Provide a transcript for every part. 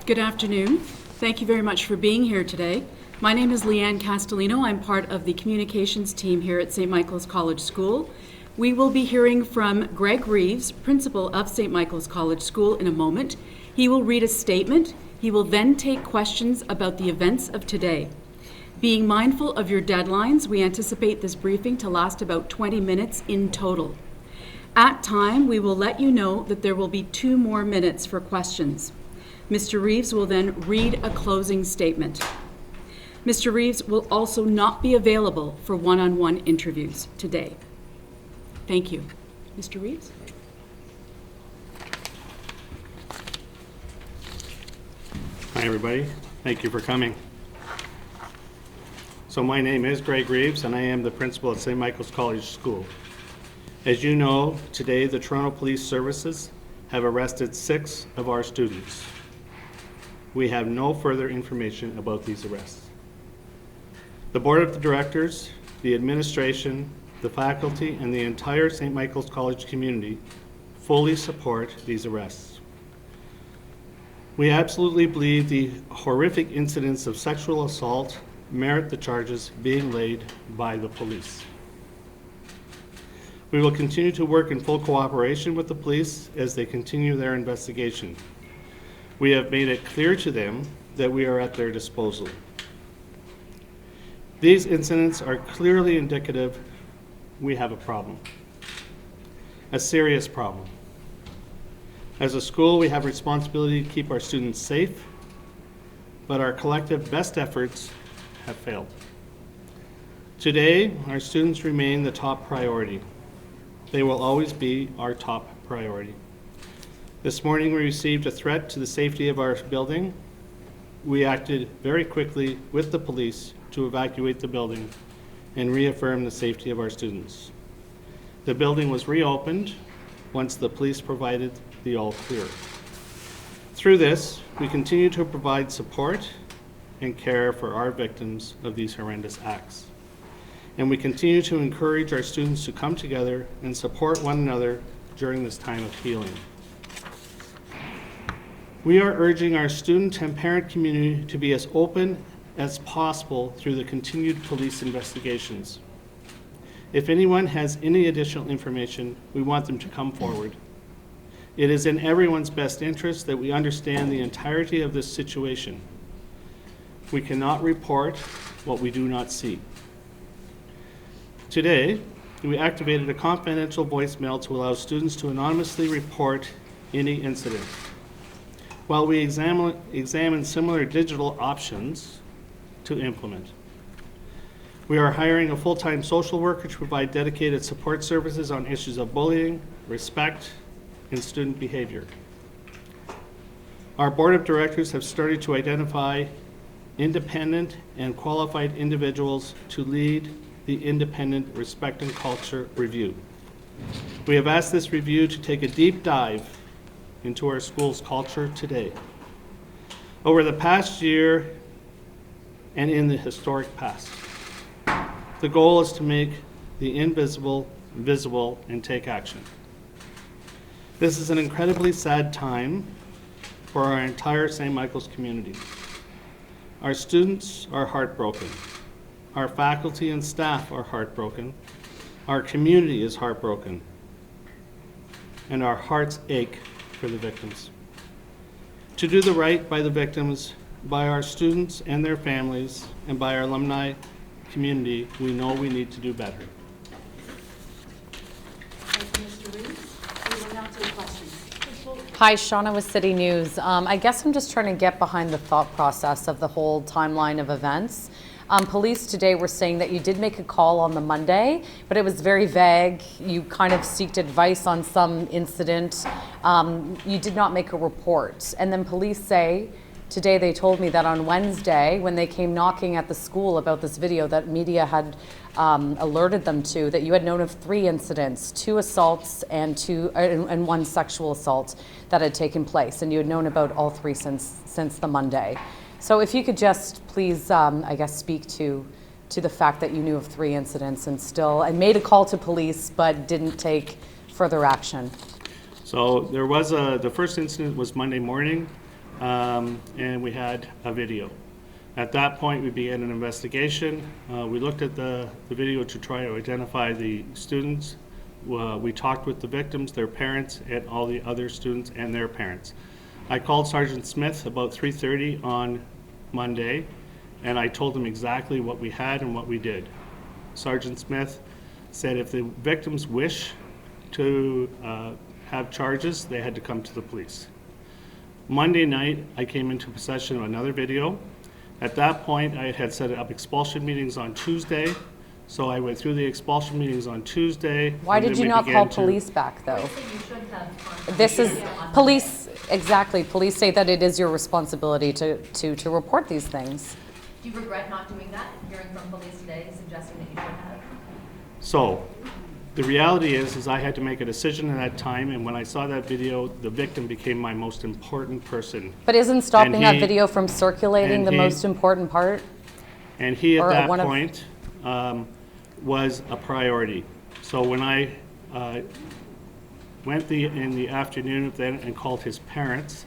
Good afternoon. Thank you very much for being here today. My name is Leanne Castellino. I'm part of the communications team here at St. Michael's College School. We will be hearing from Greg Reeves, principal of St. Michael's College School, in a moment. He will read a statement. He will then take questions about the events of today. Being mindful of your deadlines, we anticipate this briefing to last about 20 minutes in total. At time, we will let you know that there will be 2 more minutes for questions. Mr. Reeves will then read a closing statement. Mr. Reeves will also not be available for one-on-one interviews today. Thank you. Mr. Reeves? Hi, everybody. Thank you for coming. So my name is Greg Reeves, and I am the principal at St. Michael's College School. As you know, today the Toronto Police Services have arrested 6 of our students. We have no further information about these arrests. The Board of Directors, the administration, the faculty, and the entire St. Michael's College community fully support these arrests. We absolutely believe the horrific incidents of sexual assault merit the charges being laid by the police. We will continue to work in full cooperation with the police as they continue their investigation. We have made it clear to them that we are at their disposal. These incidents are clearly indicative we have a problem, a serious problem. As a school, we have a responsibility to keep our students safe, but our collective best efforts have failed. Today, our students remain the top priority. They will always be our top priority. This morning, we received a threat to the safety of our building. We acted very quickly with the police to evacuate the building and reaffirm the safety of our students. The building was reopened once the police provided the all clear. Through this, we continue to provide support and care for our victims of these horrendous acts. And we continue to encourage our students to come together and support one another during this time of healing. We are urging our student and parent community to be as open as possible through the continued police investigations. If anyone has any additional information, we want them to come forward. It is in everyone's best interest that we understand the entirety of this situation. We cannot report what we do not see. Today, we activated a confidential voicemail to allow students to anonymously report any incident. While we examine similar digital options to implement. We are hiring a full-time social worker to provide dedicated support services on issues of bullying, respect, and student behavior. Our board of directors have started to identify independent and qualified individuals to lead the independent respect and culture review. We have asked this review to take a deep dive into our school's culture today. Over the past year and in the historic past, the goal is to make the invisible visible and take action. This is an incredibly sad time for our entire St. Michael's community. Our students are heartbroken. Our faculty and staff are heartbroken. Our community is heartbroken. And our hearts ache for the victims. To do the right by the victims, by our students and their families, and by our alumni community, we know we need to do better. Thank you, Mr. Reeves. We will now take questions. Hi, Shauna with CityNews. I guess I'm just trying to get behind the thought process of the whole timeline of events. Police today were saying that you did make a call on the Monday, but it was very vague. You kind of sought advice on some incident. You did not make a report. And then police say, today they told me that on Wednesday, when they came knocking at the school about this video that media had alerted them to, that you had known of 3 incidents, 2 assaults and 1 sexual assault that had taken place. And you had known about all 3 since the Monday. So if you could just please, I guess, speak to the fact that you knew of 3 incidents and made a call to police but didn't take further action. So there was the first incident was Monday morning. and we had a video. At that point, we began an investigation. We looked at the video to try to identify the students. We talked with the victims, their parents, and all the other students and their parents. I called Sergeant Smith about 3:30 on Monday, and I told him exactly what we had and what we did. Sergeant Smith said if the victims wish to have charges, they had to come to the police. Monday night, I came into possession of another video. At that point, I had set up expulsion meetings on Tuesday, so I went through the expulsion meetings on Tuesday. Why and did then you we not began call to- police back, though? This is, police, exactly, police say that it is your responsibility to report these things. Do you regret not doing that, hearing from police today suggesting that you should have? So, the reality is I had to make a decision at that time, and when I saw that video, the victim became my most important person. But isn't stopping And that he- video from circulating and the he- most important part? And he, at Or that one of- point, was a priority. So when I went in the afternoon then and called his parents,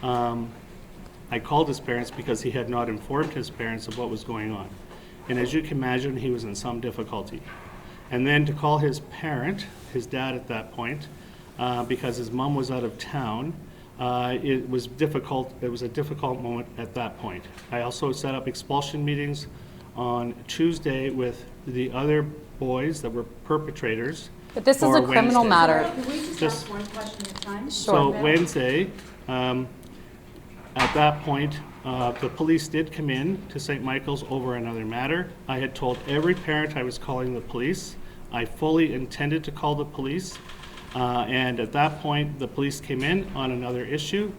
I called his parents because he had not informed his parents of what was going on. And as you can imagine, he was in some difficulty. And then to call his parent, his dad at that point, because his mom was out of town, it was difficult. It was a difficult moment at that point. I also set up expulsion meetings on Tuesday with the other boys that were perpetrators. But this is for a criminal Wednesday. matter. Could we just Just- ask one question at a time? So Sure. Wednesday, at that point, the police did come in to St. Michael's over another matter. I had told every parent I was calling the police. I fully intended to call the police. And at that point, the police came in on another issue.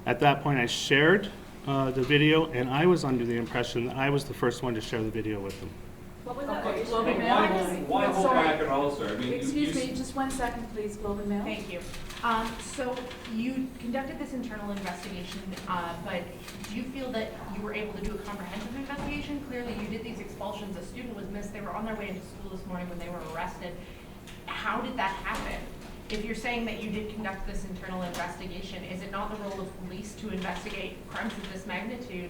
At that point, I shared the video, and I was under the impression that I was the first one to share the video with them. What was that? Okay, Globe and Mail? why hold Sorry. back at all, sir? I mean, Excuse me, just 1 second, please, Globe and Mail. Thank you. So you conducted this internal investigation, but do you feel that you were able to do a comprehensive investigation? Clearly, you did these expulsions. A student was missed. They were on their way into school this morning when they were arrested. How did that happen? If you're saying that you did conduct this internal investigation, is it not the role of police to investigate crimes of this magnitude,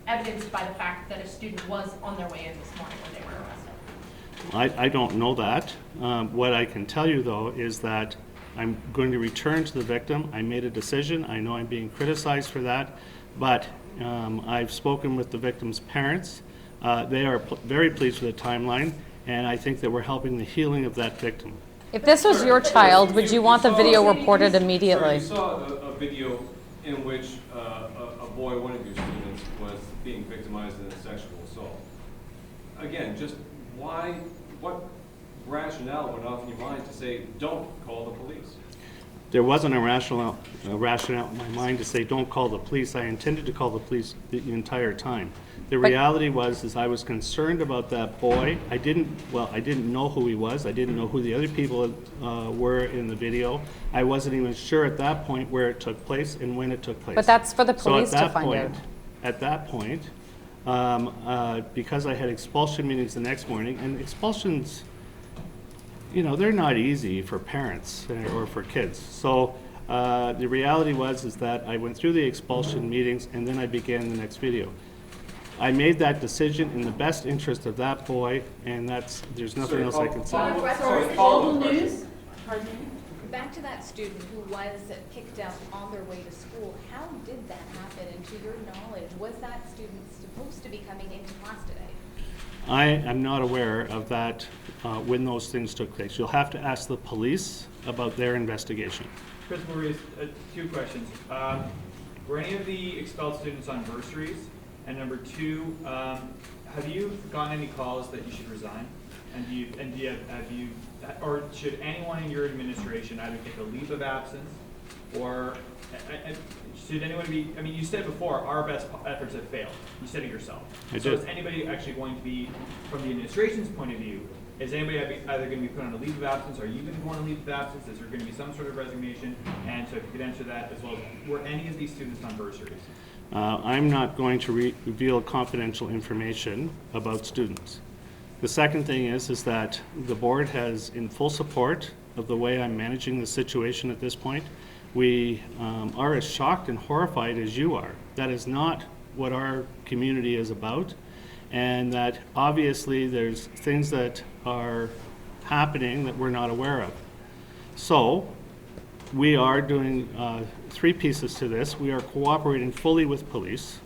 evidenced by the fact that a student was on their way in this morning when they were arrested? I don't know that. What I can tell you, though, is that I'm going to return to the victim. I made a decision. I know I'm being criticized for that, but I've spoken with the victim's parents. They are very pleased with the timeline, and I think that we're helping the healing of that victim. If this was your child, would you want the video Sir, reported Sir, immediately? you saw a video in which a boy, one of your students, was being victimized in a sexual assault. Again, just why, what rationale went off in your mind to say, don't call the police? There wasn't a rationale in my mind to say, don't call the police. I intended to call the police the entire time. The reality is I was concerned about that boy. I didn't know who he was. I didn't know who the other people were in the video. I wasn't even sure at that point where it took place and when it took place. But that's for the So police to find out. At that point, because I had expulsion meetings the next morning, and expulsions, you know, they're not easy for parents or for kids. So the reality is that I went through the expulsion meetings and then I began the next video. I made that decision in the best interest of that boy, and there's nothing Sir, else I can say. Sorry, follow-up Global question. News? Pardon me? Back to that student who was picked up on their way to school, how did that happen? And to your knowledge, was that student supposed to be coming into class today? I am not aware of that when those things took place. You'll have to ask the police about their investigation. Principal Reeves, 2 questions. Were any of the expelled students on bursaries? And number 2, have you gotten any calls that you should resign? And or should anyone in your administration either take a leave of absence, or should anyone be? I mean, you said before our best efforts have failed. You said it yourself. I So did. is anybody actually going to be, from the administration's point of view, is anybody either going to be put on a leave of absence? Are you going to go on a leave of absence? Is there going to be some sort of resignation? And so if you could answer that as well. Were any of these students on bursaries? I'm not going to reveal confidential information about students. The second thing is that the board has in full support of the way I'm managing the situation at this point. We are as shocked and horrified as you are. That is not what our community is about, and that obviously there's things that are happening that we're not aware of. So we are doing three pieces to this. We are cooperating fully with police.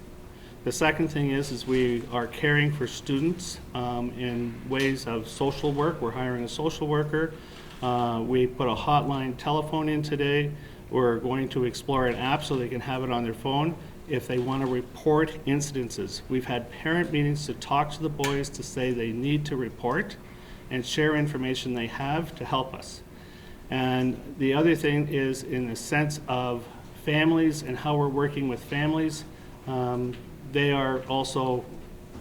The second thing is we are caring for students in ways of social work. We're hiring a social worker. We put a hotline telephone in today. We're going to explore an app so they can have it on their phone if they want to report incidences. We've had parent meetings to talk to the boys to say they need to report and share information they have to help us. And the other thing is in the sense of families and how we're working with families, they are also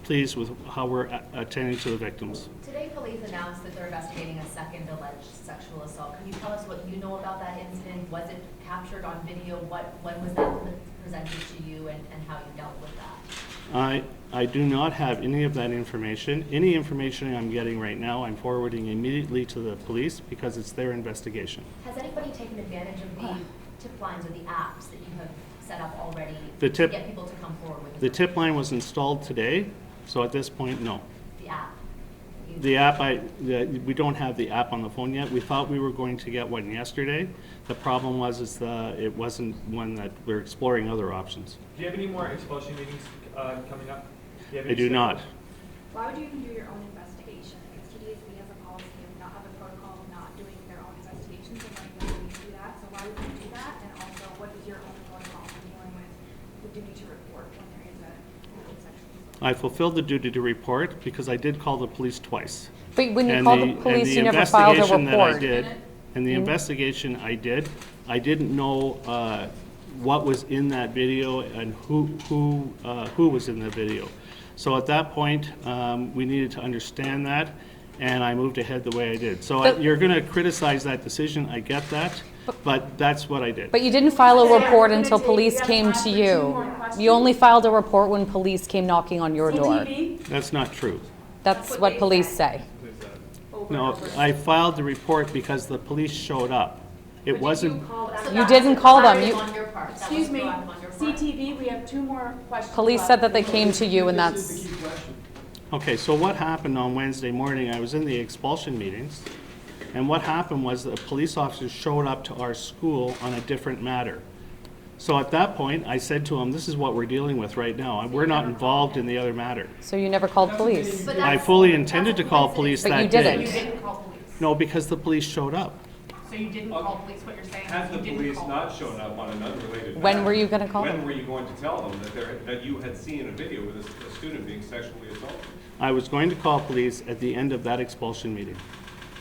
pleased with how we're attending to the victims. Today, police announced that they're investigating a second alleged sexual assault. Can you tell us what you know about that incident? Was it captured on video? When was that presented to you and how you dealt with that? I do not have any of that information. Any information I'm getting right now, I'm forwarding immediately to the police because it's their investigation. Has anybody taken advantage of the tip lines or the apps that you have set up already The to tip- get people to come forward with The tip line was installed today, so at this point, no. the app? The app, we don't have the app on the phone yet. We thought we were going to get one yesterday. The problem was it wasn't one that we're exploring other options. Do you have any more expulsion meetings coming up? Do you have I any do not. scheduled? Why would you even do your own investigation? Because TDSB has a policy of not have a protocol of not doing their own investigations, and like the police do that. So why would you do that? And also, what is your own protocol for dealing with the duty to report when there is a sexual assault? I fulfilled the duty to report because I did call the police twice. But when you And called the police, you never filed a investigation that I report. did, and the investigation I did, I didn't know what was in that video and who was in the video. So at that point, we needed to understand that, and I moved ahead the way I did. So But- you're going to criticize that decision, I get that, but that's what I did. But you didn't file a report We're until gonna police we came have to time for 2 you. more questions. You only filed a report when police came knocking on your door. CTV? That's not true. That's what police say. No, I filed the report because the police showed up. It wasn't, You didn't call them. You, On your part. That Excuse was me, proactive on your part. CTV, we have 2 more questions police left. said that they came to you and that's, okay, so what happened on Wednesday morning, I was in the expulsion meetings, and what happened was that police officers showed up to our school on a different matter. So at that point, I said to them, this is what we're dealing with right now. We're not involved in the other matter. so you never called police. But I that's- fully intended to call police But you that day. didn't. You didn't call police. No, because the police showed up. So you didn't call police, what you're saying Had is the you didn't police call not police. shown up on an unrelated When matter, were you gonna call when them? were you going to tell them that you had seen a video with a student being sexually assaulted? I was going to call police at the end of that expulsion meeting,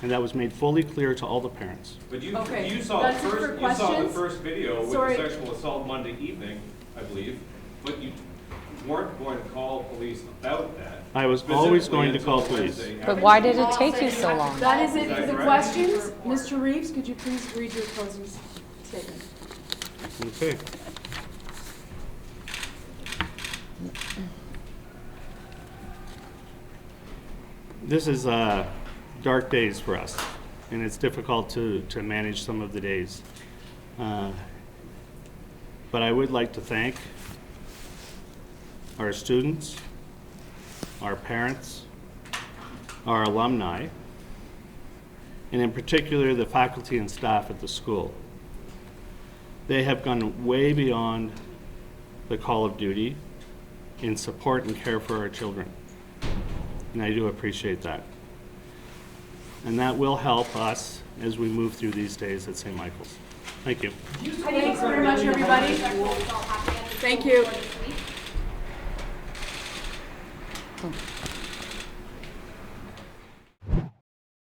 and that was made fully clear to all the parents. But Okay, you saw that's it for the questions? first video with Sorry. the sexual assault Monday evening, I believe, but you weren't going to call police about that. I was always specifically going to call until police. Wednesday But after why you- did it take you so long? That is it for the correct? questions. Mr. Reeves, could you please read your closing statement? Okay. This is dark days for us, and it's difficult to manage some of the days. But I would like to thank our students, our parents, our alumni, and in particular the faculty and staff at the school. They have gone way beyond the call of duty in support and care for our children. And I do appreciate that. And that will help us as we move through these days at St. Michael's. Thank you. Thanks very much, everybody. Thank you. This week.